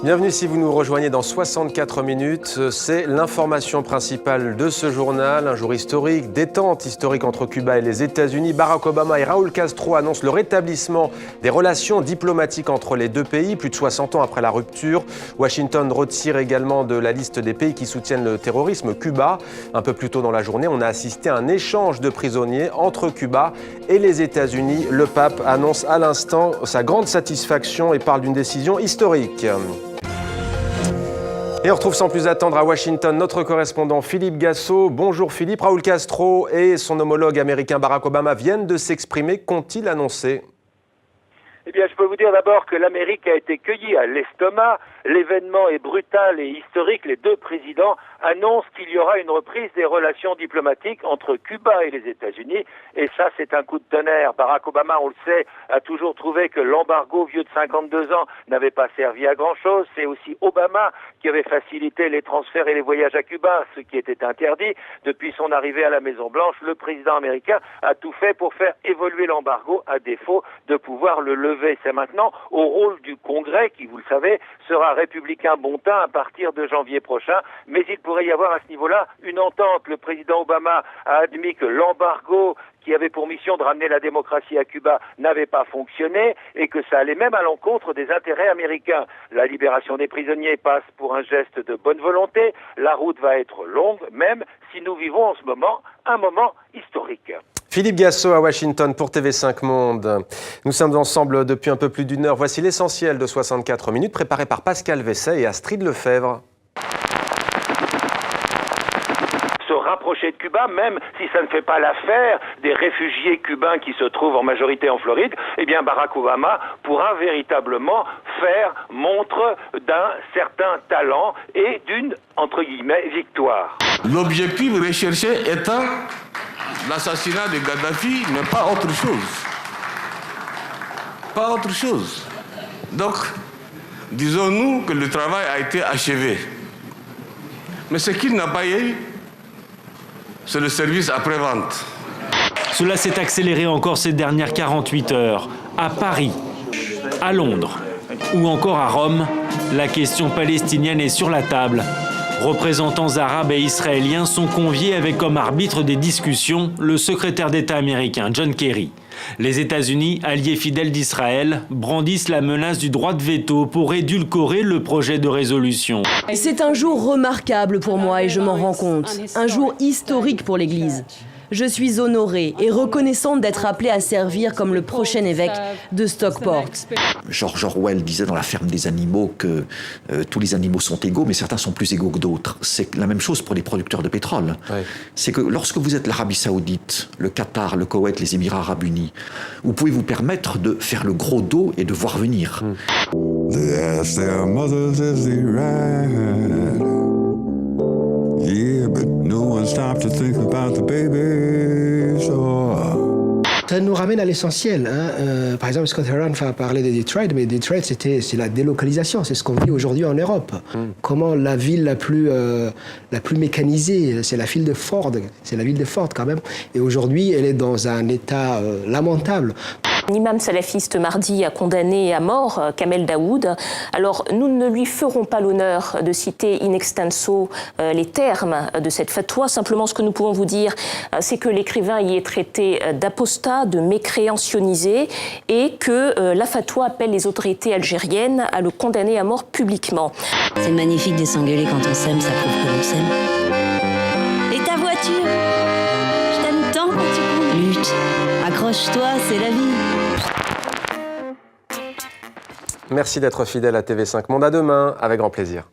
Bienvenue si vous nous rejoignez dans 64 minutes. C'est l'information principale de ce journal. Un jour historique, détente historique entre Cuba et les États-Unis. Barack Obama et Raúl Castro annoncent le rétablissement des relations diplomatiques entre les deux pays, plus de 60 ans après la rupture. Washington retire également de la liste des pays qui soutiennent le terrorisme Cuba. Un peu plus tôt dans la journée, on a assisté à un échange de prisonniers entre Cuba et les États-Unis. Le pape annonce à l'instant sa grande satisfaction et parle d'une décision historique. Et on retrouve sans plus attendre à Washington notre correspondant Philippe Gassot. Bonjour Philippe. Raúl Castro et son homologue américain Barack Obama viennent de s'exprimer. Qu'ont-ils annoncé ? Eh bien, je peux vous dire d'abord que l'Amérique a été cueillie à l'estomac. L'événement est brutal et historique. Les deux présidents annoncent qu'il y aura une reprise des relations diplomatiques entre Cuba et les États-Unis. Et ça, c'est un coup de tonnerre. Barack Obama, on le sait, a toujours trouvé que l'embargo vieux de 52 ans n'avait pas servi à grand-chose. C'est aussi Obama qui avait facilité les transferts et les voyages à Cuba, ce qui était interdit. Depuis son arrivée à la Maison-Blanche, le président américain a tout fait pour faire évoluer l'embargo à défaut de pouvoir le lever. C'est maintenant au rôle du Congrès, qui, vous le savez, sera républicain bon teint à partir de janvier prochain. Mais il pourrait y avoir à ce niveau-là une entente. Le président Obama a admis que l'embargo qui avait pour mission de ramener la démocratie à Cuba n'avait pas fonctionné et que ça allait même à l'encontre des intérêts américains. La libération des prisonniers passe pour un geste de bonne volonté. La route va être longue, même si nous vivons en ce moment un moment historique. Philippe Gassot à Washington pour TV5 Monde. Nous sommes ensemble depuis un peu plus d'une heure. Voici l'essentiel de 64 minutes préparé par Pascal Vesset et Astrid Lefebvre. Se rapprocher de Cuba, même si ça ne fait pas l'affaire des réfugiés cubains qui se trouvent en majorité en Floride, eh bien Barack Obama pourra véritablement faire montre d'un certain talent et d'une, entre guillemets, victoire. L'objectif recherché étant l'assassinat de Kadhafi, mais pas autre chose. Pas autre chose. Donc, disons-nous que le travail a été achevé. Mais ce qu'il n'a pas eu, c'est le service après-vente. Cela s'est accéléré encore ces dernières 48 heures. À Paris, à Londres ou encore à Rome, la question palestinienne est sur la table. Représentants arabes et israéliens sont conviés avec comme arbitre des discussions le secrétaire d'État américain John Kerry. Les États-Unis, alliés fidèles d'Israël, brandissent la menace du droit de veto pour édulcorer le projet de résolution. C'est un jour remarquable pour moi et je m'en rends compte. Un jour historique pour l'Église. Je suis honorée et reconnaissante d'être appelée à servir comme le prochain évêque de Stockport. George Orwell disait dans La ferme des animaux que tous les animaux sont égaux, mais certains sont plus égaux que d'autres. C'est la même chose pour les producteurs de pétrole. Ouais. C'est que lorsque vous êtes l'Arabie Saoudite, le Qatar, le Koweït, les Émirats Arabes Unis, vous pouvez vous permettre de faire le gros dos et de voir venir. Ça nous ramène à l'essentiel. Par exemple, Scott Heron a parlé de Detroit, mais Detroit, c'est la délocalisation. C'est ce qu'on vit aujourd'hui en Europe. Comment la ville la plus mécanisée, c'est la ville de Ford. C'est la ville de Ford quand même. Et aujourd'hui, elle est dans un état lamentable. Un imam salafiste mardi a condamné à mort Kamel Daoud. Alors, nous ne lui ferons pas l'honneur de citer in extenso les termes de cette fatwa. Simplement, ce que nous pouvons vous dire, c'est que l'écrivain y est traité d'apostat, de mécréant sionisé et que la fatwa appelle les autorités algériennes à le condamner à mort publiquement. C'est magnifique de s'engueuler quand on s'aime, ça prouve que l'on s'aime. Et ta voiture ? Je t'aime tant quand tu conduis. Lutte, accroche-toi, c'est la vie. Merci d'être fidèle à TV5 Monde. À demain, avec grand plaisir.